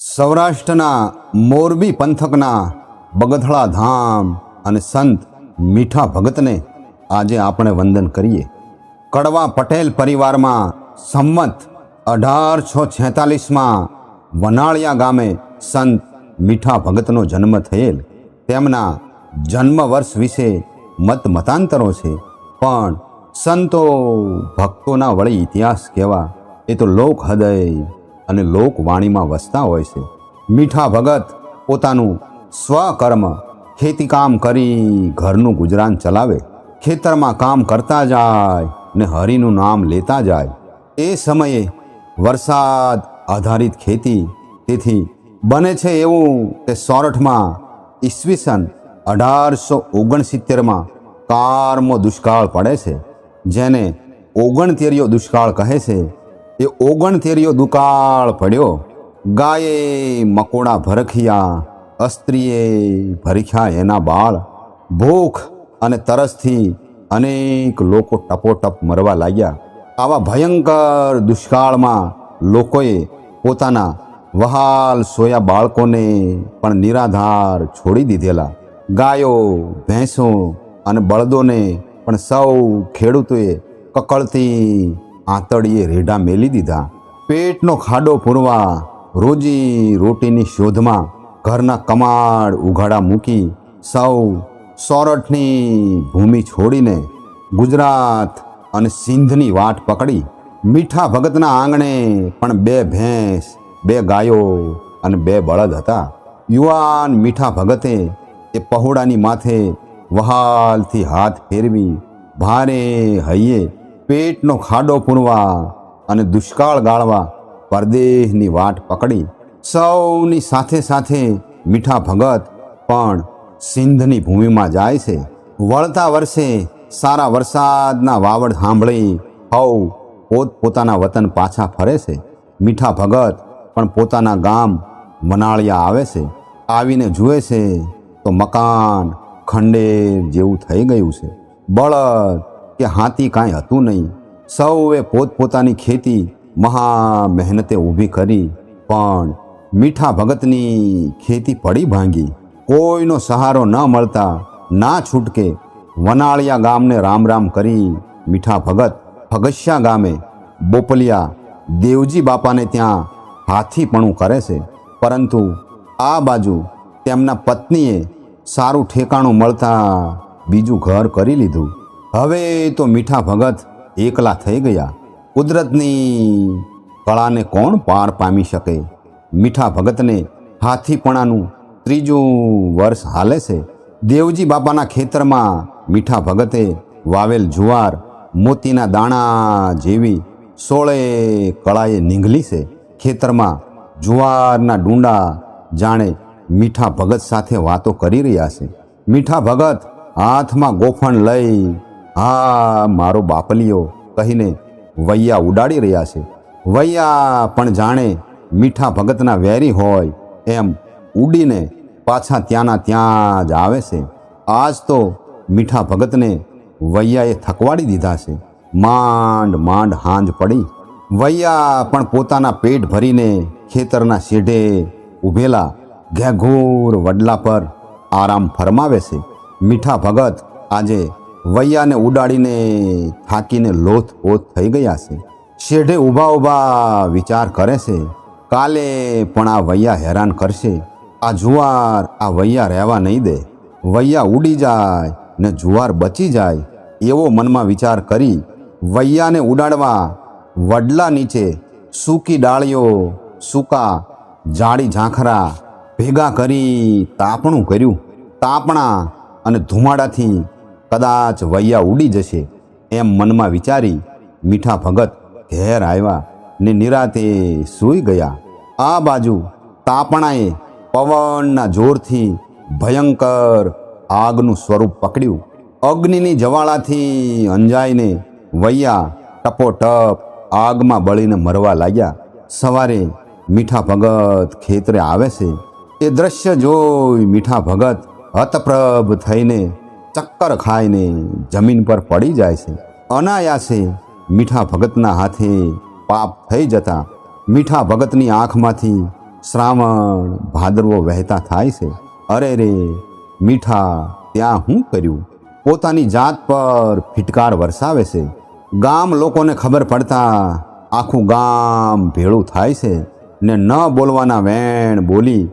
સૌરાષ્ટ્રના મોરબી પંથકના બગથળા ધામ અને સંત મીઠા ભગતને આજે આપણે વંદન કરીએ. કડવા પટેલ પરિવારમાં સંમત 1846માં વનાળિયા ગામે સંત મીઠા ભગતનો જન્મ થયેલ. તેમના જન્મ વર્ષ વિશે મતાંતરો છે, પણ સંતો ભક્તોના વળી ઇતિહાસ કહેવા એ તો લોક હૃદય અને લોકવાણીમાં વસતા હોય છે. મીઠા ભગત પોતાનું સ્વકર્મ ખેતીકામ કરી ઘરનું ગુજરાન ચલાવે. ખેતરમાં કામ કરતા જાય ને હરિનું નામ લેતા જાય. એ સમયે વરસાદ આધારિત ખેતી, તેથી બને છે એવું કે સોરઠમાં ઈસવીસન 1869માં કારમો દુષ્કાળ પડે છે, જેને ઓગણતેરિયો દુષ્કાળ કહે છે. એ ઓગણતેરિયો દુકાળ પડ્યો. ગાયે મકોડા ભરખિયા, અસ્ત્રીએ ભરખ્યા એના બાળ. ભૂખ અને તરસથી અનેક લોકો ટપોટપ મરવા લાગ્યા. આવા ભયંકર દુષ્કાળમાં લોકોએ પોતાના વહાલ સોયા બાળકોને પણ નિરાધાર છોડી દીધેલા. ગાયો, ભેંસો અને બળદોને પણ સૌ ખેડૂતોએ કકળતી આંતળીએ રેઢા મેલી દીધા. પેટનો ખાડો પૂરવા રોજી રોટીની શોધમાં ઘરના કમાડ ઉઘાડા મૂકી સૌ સોરઠની ભૂમિ છોડીને ગુજરાત અને સિંધની વાટ પકડી. મીઠા ભગતના આંગણે પણ 2 ભેંસ, 2 ગાયો અને 2 બળદ હતા. યુવાન મીઠા ભગતે એ પહોળાની માથે વહાલથી હાથ ફેરવી ભારે હૈયે પેટનો ખાડો પૂરવા અને દુષ્કાળ ગાળવા પરદેશની વાટ પકડી. સૌની સાથે સાથે મીઠા ભગત પણ સિંધની ભૂમિમાં જાય છે. વળતા વર્ષે સારા વરસાદના વાવડ સાંભળી સૌ પોતપોતાના વતન પાછા ફરે છે. મીઠા ભગત પણ પોતાના ગામ વનાળિયા આવે છે. આવીને જુએ છે તો મકાન ખંડેર જેવું થઈ ગયું છે. બળદ કે હાથી કાંઈ હતું નહીં. સૌએ પોતપોતાની ખેતી મહા મહેનતે ઊભી કરી, પણ મીઠા ભગતની ખેતી પડી ભાંગી. કોઈનો સહારો ન મળતા ના છૂટકે વનાળિયા ગામને રામ રામ કરી મીઠા ભગત ફગસ્યા ગામે બોપલિયા દેવજી બાપાને ત્યાં હાથીપણું કરે છે. પરંતુ આ બાજુ તેમના પત્નીએ સારું ઠેકાણું મળતા બીજું ઘર કરી લીધું. હવે તો મીઠા ભગત એકલા થઈ ગયા. કુદરતની કળાને કોણ પાર પામી શકે? મીઠા ભગતને હાથીપણાનું 3જું વર્ષ હાલે છે. દેવજી બાપાના ખેતરમાં મીઠા ભગતે વાવેલ જુવાર મોતીના દાણા જેવી 16 કળાએ નીંગલી છે. ખેતરમાં જુવારના ડુંડા જાણે મીઠા ભગત સાથે વાતો કરી રહ્યા છે. મીઠા ભગત હાથમાં ગોફણ લઈ હા મારો બાપલિયો કહીને વૈયા ઉડાડી રહ્યા છે. વૈયા પણ જાણે મીઠા ભગતના વેરી હોય એમ ઉડીને પાછા ત્યાંના ત્યાં જ આવે છે. આજ તો મીઠા ભગતને વૈયાએ થકવાડી દીધા છે. માંડ માંડ હાંજ પડી. વૈયા પણ પોતાના પેટ ભરીને ખેતરના શેઢે ઊભેલા ઘેઘૂર વડલા પર આરામ ફરમાવે છે. મીઠા ભગત આજે વૈયાને ઉડાડીને થાકીને લોથપોથ થઈ ગયા છે. શેઢે ઊભા ઊભા વિચાર કરે છે, કાલે પણ આ વૈયા હેરાન કરશે. આ જુવાર આ વૈયા રહેવા નહીં દે. વૈયા ઉડી જાય ને જુવાર બચી જાય એવો મનમાં વિચાર કરી વૈયાને ઉડાડવા વડલા નીચે સૂકી ડાળીઓ, સૂકા જાડી ઝાંખરા ભેગા કરી તાપણું કર્યું. તાપણા અને ધુમાડાથી કદાચ વૈયા ઉડી જશે એમ મનમાં વિચારી મીઠા ભગત ઘેર આવ્યા ને નિરાતે સૂઈ ગયા. આ બાજુ તાપણાએ પવનના જોરથી ભયંકર આગનું સ્વરૂપ પકડ્યું. અગ્નિની જ્વાળાથી અંજાઈને વૈયા ટપોટપ આગમાં બળીને મરવા લાગ્યા. સવારે મીઠા ભગત ખેતરે આવે છે. એ દ્રશ્ય જોઈ મીઠા ભગત હતપ્રભ થઈને ચક્કર ખાઈને જમીન પર પડી જાય છે. અનાયાસે મીઠા ભગતના હાથે પાપ થઈ જતા મીઠા ભગતની આંખમાંથી શ્રાવણ ભાદરવો વહેતા થાય છે. અરે રે મીઠા ત્યાં શું કર્યું? પોતાની જાત પર ફિટકાર વરસાવે છે. ગામ લોકોને ખબર પડતા આખું ગામ ભેળું થાય છે ને ન બોલવાના વેણ બોલી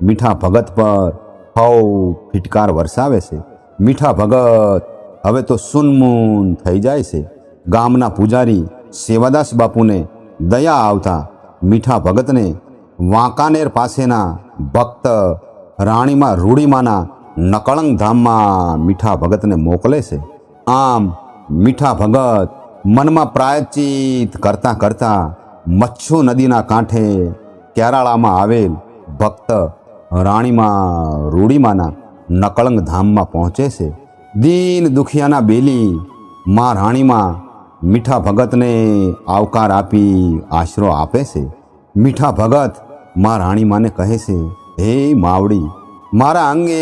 મીઠા ભગત પર હવ ફિટકાર વરસાવે છે. મીઠા ભગત હવે તો સુનમૂન થઈ જાય છે. ગામના પૂજારી સેવાદાસ બાપુને દયા આવતા મીઠા ભગતને વાંકાનેર પાસેના ભક્ત રાણીમાં રૂડીમાના નકળંગ ધામમાં મીઠા ભગતને મોકલે છે. આમ મીઠા ભગત મનમાં પ્રાયશ્ચિત કરતાં કરતાં મચ્છુ નદીના કાંઠે કેરાળામાં આવેલ ભક્ત રાણીમાં રૂડીમાના નકળંગ ધામમાં પહોંચે છે. દીન દુખિયાના બેલી માં રાણીમાં મીઠા ભગતને આવકાર આપી આશરો આપે છે. મીઠા ભગત માં રાણીમાને કહે છે, હે માવડી, મારા અંગે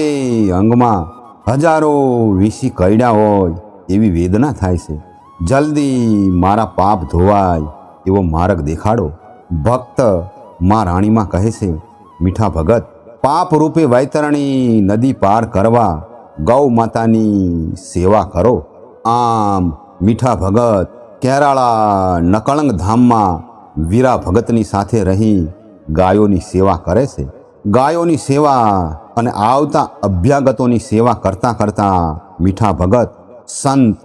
અંગમાં હજારો વીસી કરડ્યા હોય એવી વેદના થાય છે. જલ્દી મારા પાપ ધોવાય એવો માર્ગ દેખાડો. ભક્ત માં રાણીમાં કહે છે, મીઠા ભગત, પાપ રૂપે વૈતરણી નદી પાર કરવા ગૌ માતાની સેવા કરો. આમ મીઠા ભગત કેરાળા નકળંગ ધામમાં વીરા ભગતની સાથે રહી ગાયોની સેવા કરે છે. ગાયોની સેવા અને આવતા અભ્યાગતોની સેવા કરતાં કરતાં મીઠા ભગત સંત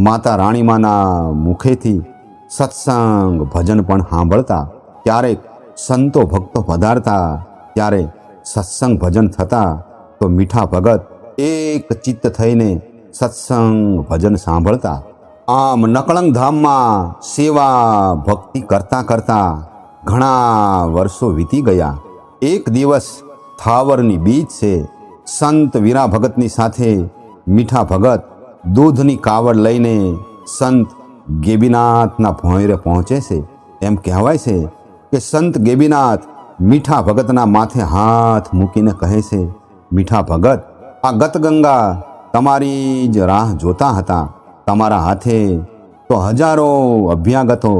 માતા રાણીમાના મુખેથી સત્સંગ ભજન પણ સાંભળતા. ક્યારેક સંતો ભક્તો પધારતા ત્યારે સત્સંગ ભજન થતા તો મીઠા ભગત એક ચિત્ત થઈને સત્સંગ ભજન સાંભળતા. આમ નકળંગ ધામમાં સેવા ભક્તિ કરતાં કરતાં ઘણા વર્ષો વીતી ગયા. એક દિવસ થાવરની બીજ છે. સંત વીરા ભગતની સાથે મીઠા ભગત દૂધની કાવડ લઈને સંત ગેબીનાથના ભોંયરે પહોંચે છે. એમ કહેવાય છે કે સંત ગેબીનાથ મીઠા ભગતના માથે હાથ મૂકીને કહે છે, મીઠા ભગત, આ ગતગંગા તમારી જ રાહ જોતા હતા. તમારા હાથે તો હજારો અભ્યાગતો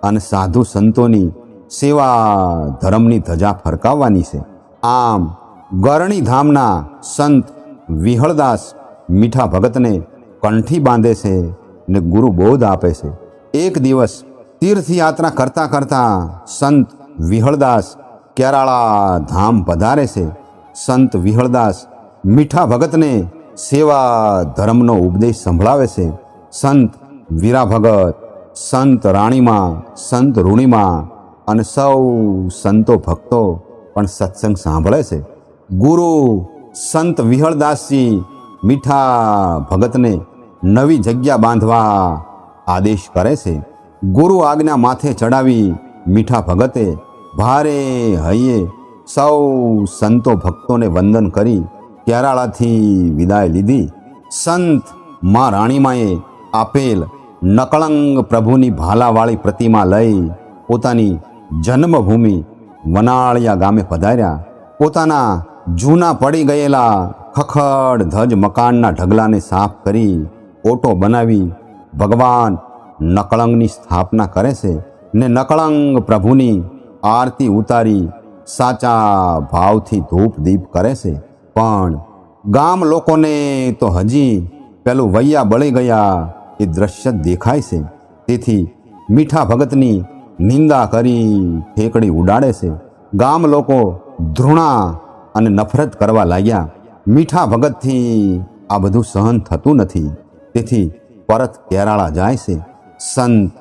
અને સાધુ સંતોની સેવા ધર્મની ધજા ફરકાવવાની છે. આમ ગરણી ધામના સંત વિહળદાસ મીઠા ભગતને કંઠી બાંધે છે ને ગુરુ બોધ આપે છે. એક દિવસ તીર્થયાત્રા કરતાં કરતાં સંત વિહળદાસ કેરાળા ધામ પધારે છે. સંત વિહળદાસ મીઠા ભગતને સેવા ધર્મનો ઉપદેશ સંભળાવે છે. સંત વીરા ભગત, સંત રાણીમાં, સંત રૂણીમાં અને સૌ સંતો ભક્તો પણ સત્સંગ સાંભળે છે. ગુરુ સંત વિહળદાસજી મીઠા ભગતને નવી જગ્યા બાંધવા આદેશ કરે છે. ગુરુ આજ્ઞા માથે ચડાવી મીઠા ભગતે ભારે હૈયે સૌ સંતો ભક્તોને વંદન કરી કેરાળાથી વિદાય લીધી. સંત માં રાણીમાએ આપેલ નકળંગ પ્રભુની ભાલાવાળી પ્રતિમા લઈ પોતાની જન્મભૂમિ વનાળિયા ગામે પધાર્યા. પોતાના જૂના પડી ગયેલા ખખડ ધજ મકાનના ઢગલાને સાફ કરી ઓટો બનાવી ભગવાન નકળંગની સ્થાપના કરે છે ને નકળંગ પ્રભુની આરતી ઉતારી સાચા ભાવથી ધૂપ દીપ કરે છે. પણ ગામ લોકોને તો હજી પેલું વૈયા બળી ગયા એ દ્રશ્ય દેખાય છે. તેથી મીઠા ભગતની નિંદા કરી ઠેકડી ઉડાડે છે. ગામ લોકો ધૃણા અને નફરત કરવા લાગ્યા. મીઠા ભગતથી આ બધું સહન થતું નથી. તેથી પરત કેરાળા જાય છે. સંત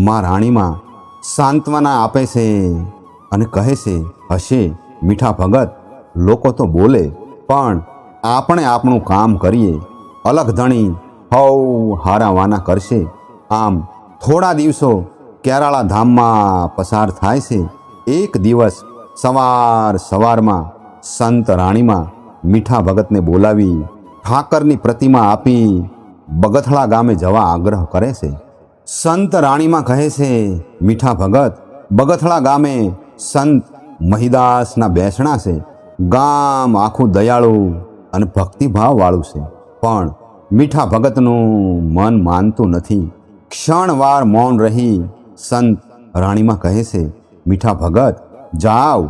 માં રાણીમાં સાંત્વના આપે છે અને કહે છે, હશે મીઠા ભગત, લોકો તો બોલે પણ આપણે આપણું કામ કરીએ. અલગ ધણી હવ હારાવાના કરશે. આમ થોડા દિવસો કેરાળા ધામમાં પસાર થાય છે. એક દિવસ સવારમાં સંત રાણીમાં મીઠા ભગતને બોલાવી ઠાકરની પ્રતિમા આપી બગથળા ગામે જવા આગ્રહ કરે છે. સંત રાણીમાં કહે છે, મીઠા ભગત, બગથળા ગામે સંત મહિદાસના બેસણા છે. ગામ આખું દયાળુ અને ભક્તિભાવવાળું છે. પણ મીઠા ભગતનું મન માનતું નથી. ક્ષણવાર મૌન રહી સંત રાણીમાં કહે છે, મીઠા ભગત, જાઓ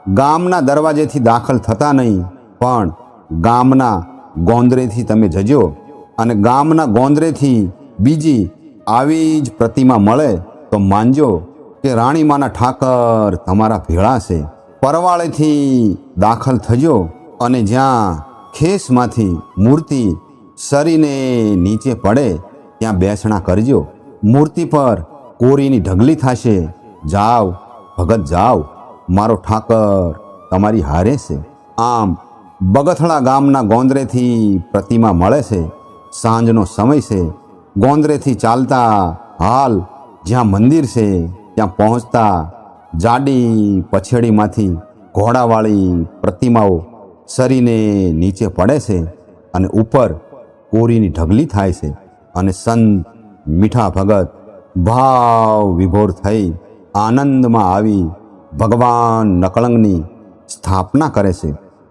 ગામના દરવાજેથી દાખલ થતા નહીં, પણ ગામના ગોંદરેથી તમે જજો, અને ગામના ગોંદરેથી બીજી આવી જ પ્રતિમા મળે તો માનજો કે રાણીમાના ઠાકર તમારા ભેળા છે. પરવાળેથી દાખલ થજો, અને જ્યાં ખેસમાંથી મૂર્તિ સરીને નીચે પડે ત્યાં બેસણા કરજો. મૂર્તિ પર કોરીની ઢગલી થશે. જાઓ ભગત જાઓ, મારો ઠાકર તમારી હારે છે. આમ બગથળા ગામના ગોંદરેથી પ્રતિમા મળે છે. સાંજનો સમય છે. ગોંદરેથી ચાલતા હાલ જ્યાં મંદિર છે ત્યાં પહોંચતા જાડી પછેડીમાંથી ઘોડાવાળી પ્રતિમાઓ સરીને નીચે પડે છે, અને ઉપર કોરીની ઢગલી થાય છે. અને સંત મીઠા ભગત ભાવ વિભોર થઈ આનંદમાં આવી ભગવાન નકળંગની સ્થાપના કરે છે.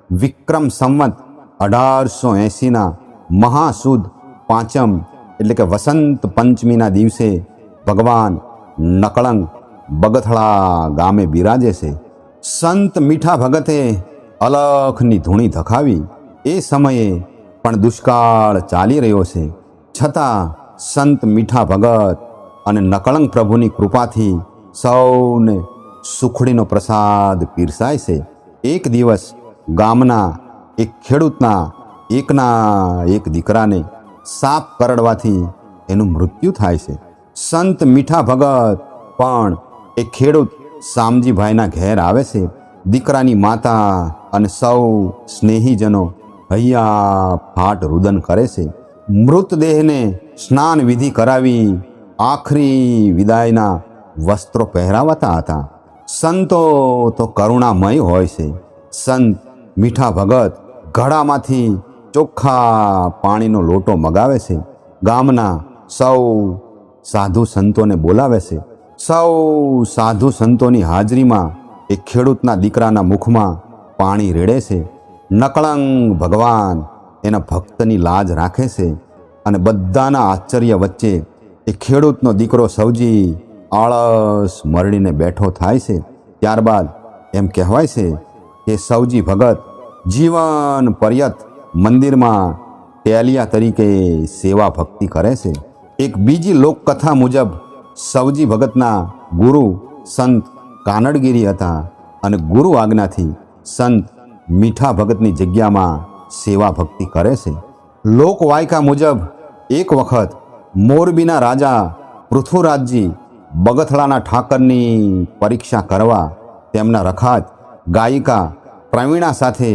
વિક્રમ સંવત 1880ના મહાસુદ પાંચમ એટલે કે વસંત પંચમીના દિવસે ભગવાન નકળંગ બગથળા ગામે બિરાજે છે. સંત મીઠા ભગતે અલખની ધૂણી ધખાવી. એ સમયે પણ દુષ્કાળ ચાલી રહ્યો છે, છતાં સંત મીઠા ભગત અને નકળંગ પ્રભુની કૃપાથી સૌને સુખડીનો પ્રસાદ પીરસાય છે. એક દિવસ ગામના એક ખેડૂતના એક દીકરાને સાપ કરડવાથી એનું મૃત્યુ થાય છે. સંત મીઠા ભગત પણ એ ખેડૂત શામજીભાઈના ઘેર આવે છે. દીકરાની માતા અને સૌ સ્નેહીજનો હૈયા ફાટ રુદન કરે છે. મૃતદેહને સ્નાન વિધિ કરાવી આખરી વિદાયના વસ્ત્રો પહેરાવતા હતા. સંતો તો કરુણામય હોય છે. સંત મીઠા ભગત ઘડામાંથી ચોખ્ખા પાણીનો લોટો મગાવે છે. ગામના સૌ સાધુ સંતોને બોલાવે છે. સૌ સાધુ સંતોની હાજરીમાં એ ખેડૂતના દીકરાના મુખમાં પાણી રેડે છે. નકળંગ ભગવાન એના ભક્તની લાજ રાખે છે, અને બધાના આશ્ચર્ય વચ્ચે એ ખેડૂતનો દીકરો સૌજી આળસ મરડીને બેઠો થાય છે. ત્યારબાદ એમ કહેવાય છે કે સૌજી ભગત જીવન પર્યત મંદિરમાં ટેલિયા તરીકે સેવા ભક્તિ કરે છે. એક બીજી લોકકથા મુજબ સૌજી ભગતના ગુરુ સંત કાનડગીરી હતા, અને ગુરુ આજ્ઞાથી સંત મીઠા ભગતની જગ્યામાં સેવા ભક્તિ કરે છે. લોકવાયકા મુજબ એક વખત મોરબીના રાજા પૃથ્વીરાજજી બગથળાના ઠાકરની પરીક્ષા કરવા તેમના રખાત ગાયિકા પ્રવીણા સાથે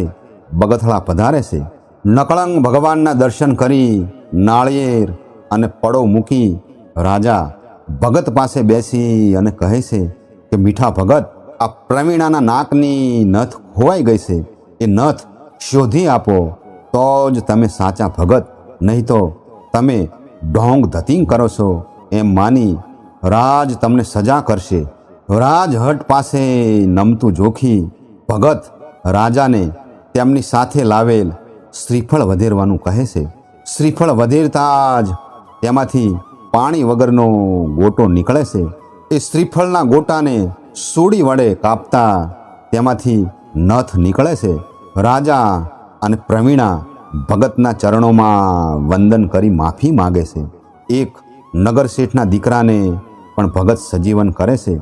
બગથળા પધારે છે. નકળંગ ભગવાનના દર્શન કરી નાળિયેર અને પડો મૂકી રાજા ભગત પાસે બેસી અને કહે છે કે મીઠા ભગત, આ પ્રવીણાના નાકની નથ ખોવાઈ ગઈ છે. એ નથ શોધી આપો તો જ તમે સાચા ભગત, નહીં તો તમે ઢોંગ ધતિંગ કરો છો એમ માની રાજ તમને સજા કરશે. રાજહટ પાસે નમતું જોખી ભગત રાજાને તેમની સાથે લાવેલ શ્રીફળ વધેરવાનું કહે છે. શ્રીફળ વધેરતા જ તેમાંથી પાણી વગરનો ગોટો નીકળે છે. એ શ્રીફળના ગોટાને સૂડી વડે કાપતા તેમાંથી નથ નીકળે છે. રાજા અને પ્રવીણા ભગતના ચરણોમાં વંદન કરી માફી માગે છે. એક નગરશેઠના દીકરાને પણ ભગત સજીવન કરે છે.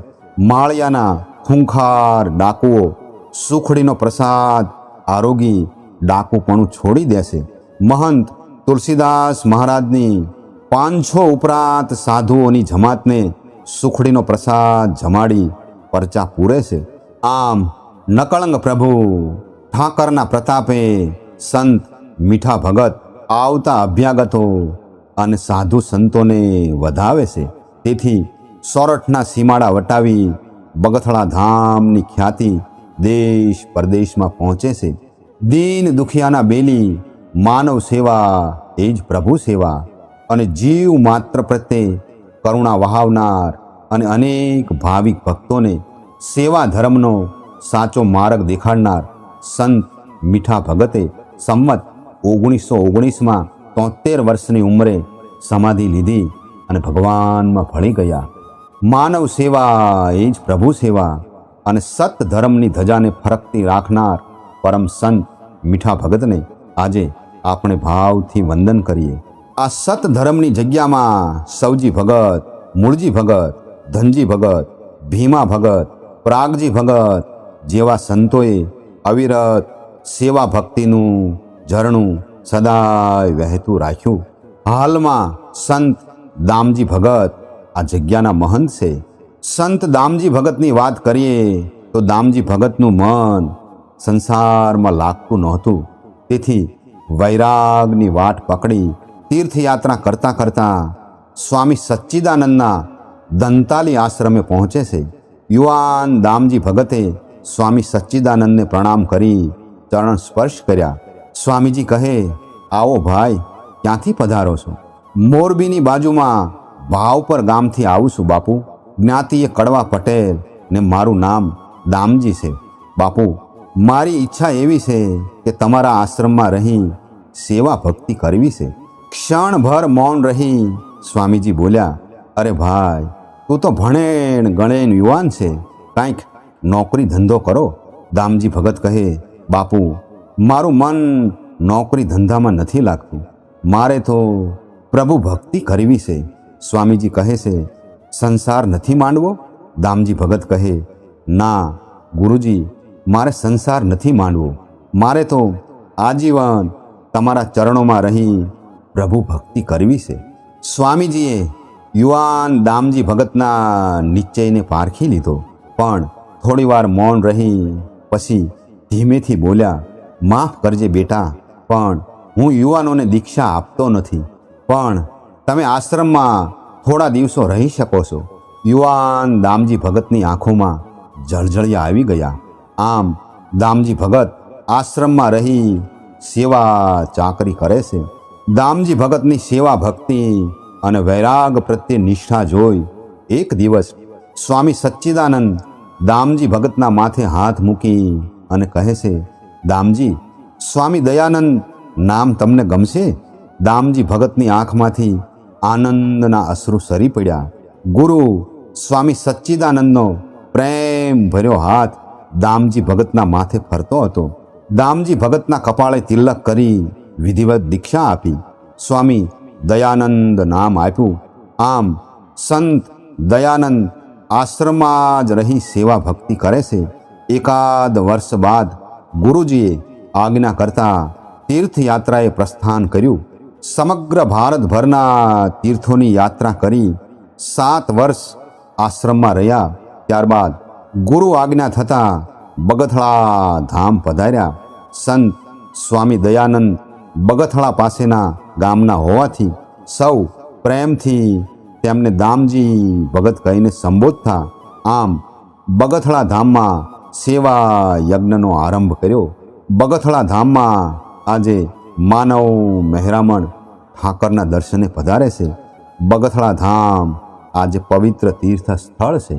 માળિયાના ખૂંખાર ડાકુઓ સુખડીનો પ્રસાદ આરોગી ડાકુપણું છોડી દેશે. મહંત તુલસીદાસ મહારાજની 500 ઉપરાંત સાધુઓની જમાતને સુખડીનો પ્રસાદ જમાડી પરચા પૂરે છે. આમ નકળંગ પ્રભુ ઠાકરના પ્રતાપે સંત મીઠા ભગત આવતા અભ્યાગતો અને સાધુ સંતોને વધાવે છે. તેથી સોરઠના સીમાડા વટાવી બગથળા ધામની ખ્યાતિ દેશ પરદેશમાં પહોંચે છે. દીન દુખિયાના બેલી માનવ સેવા એ જ પ્રભુ સેવા, અને જીવ માત્ર પ્રત્યે કરુણા વહાવનાર અને અનેક ભાવિક ભક્તોને સેવા ધર્મનો સાચો માર્ગ દેખાડનાર સંત મીઠા ભગતે સંમત 1919માં 73 વર્ષની ઉંમરે સમાધિ લીધી અને ભગવાનમાં ભળી ગયા. માનવ સેવા એ જ પ્રભુ સેવા, અને સત ધર્મની ધજાને ફરકતી રાખનાર પરમ સંત મીઠા ભગતને આજે આપણે ભાવથી વંદન કરીએ. આ સત ધર્મની જગ્યામાં સવજી ભગત, મૂળજી ભગત, ધનજી ભગત, ભીમા ભગત, પ્રાગજી ભગત જેવા સંતોએ અવિરત સેવા ભક્તિનું ઝરણું સદાય વહેતું રાખ્યું. હાલમાં સંત દામજી ભગત આ જગ્યાના મહંત છે. સંત દામજી ભગતની વાત કરીએ તો દામજી ભગતનું મન સંસારમાં લાગતું નહોતું. તેથી વૈરાગની વાટ પકડી તીર્થયાત્રા કરતાં કરતાં સ્વામી સચ્ચિદાનંદના દંતાલી આશ્રમે પહોંચે છે. યુવાન દામજી ભગતે સ્વામી સચ્ચિદાનંદને પ્રણામ કરી ચરણ સ્પર્શ કર્યા. સ્વામીજી કહે, આવો ભાઈ, ક્યાંથી પધારો છો? મોરબીની બાજુમાં ભાવપર ગામથી આવું છું બાપુ. જ્ઞાતિએ કડવા પટેલ ને મારું નામ દામજી છે. બાપુ, મારી ઈચ્છા એવી છે કે તમારા આશ્રમમાં રહી સેવા ભક્તિ કરવી છે. ક્ષણભર મૌન રહી સ્વામીજી બોલ્યા, અરે ભાઈ, તું તો ભણેણ ગણેન યુવાન છે, કાંઈક નોકરી ધંધો કરો. દામજી ભગત કહે, બાપુ, મારું મન નોકરી ધંધામાં નથી લાગતું. મારે તો પ્રભુ ભક્તિ કરવી છે. સ્વામીજી કહે છે, સંસાર નથી માંડવો? દામજી ભગત કહે, ના ગુરુજી, મારે સંસાર નથી માંડવો. મારે તો આજીવન તમારા ચરણોમાં રહી પ્રભુ ભક્તિ કરવી છે. સ્વામીજીએ યુવાન દામજી ભગતના નિશ્ચયને પારખી લીધો, પણ થોડીવાર મૌન રહી પછી ધીમેથી બોલ્યા, માફ કરજે બેટા, પણ હું યુવાનોને દીક્ષા આપતો નથી, પણ તમે આશ્રમમાં થોડા દિવસો રહી શકો છો. યુવાન દામજી ભગતની આંખોમાં જળજળિયા આવી ગયા. આમ દામજી ભગત આશ્રમમાં રહી સેવા ચાકરી કરે છે. દામજી ભગતની સેવા ભક્તિ અને વૈરાગ પ્રત્યે નિષ્ઠા જોઈ એક દિવસ સ્વામી સચ્ચિદાનંદ દામજી ભગતના માથે હાથ મૂકી અને કહે છે, દામજી, સ્વામી દયાનંદ નામ તમને ગમશે? દામજી ભગતની આંખમાંથી આનંદના અશ્રુ સરી પડ્યા. ગુરુ સ્વામી સચ્ચિદાનંદનો પ્રેમ ભર્યો હાથ દામજી ભગતના માથે ફરતો હતો. દામજી ભગતના કપાળે તિલક કરી વિધિવત દીક્ષા આપી. સ્વામી દયાનંદ નામ આપ્યું. આમ સંત દયાનંદ આશ્રમમાં જ રહી સેવા ભક્તિ કરે છે. એકાદ વર્ષ બાદ ગુરુજીએ આજ્ઞા કરતા તીર્થયાત્રાએ પ્રસ્થાન કર્યું. સમગ્ર ભારતભરના તીર્થોની યાત્રા કરી 7 વર્ષ આશ્રમમાં રહ્યા. ત્યારબાદ ગુરુ આજ્ઞા થતાં બગથળા ધામ પધાર્યા. સંત સ્વામી દયાનંદ બગથળા પાસેના ગામના હોવાથી સૌ પ્રેમથી તેમને દામજી ભગત કહીને સંબોધતા. આમ બગથળા ધામમાં સેવા યજ્ઞનો આરંભ કર્યો. બગથળા ધામમાં આજે માનવ મહેરામણ ઠાકરના દર્શને પધારે છે. બગથળા ધામ આજે પવિત્ર તીર્થ સ્થળ છે.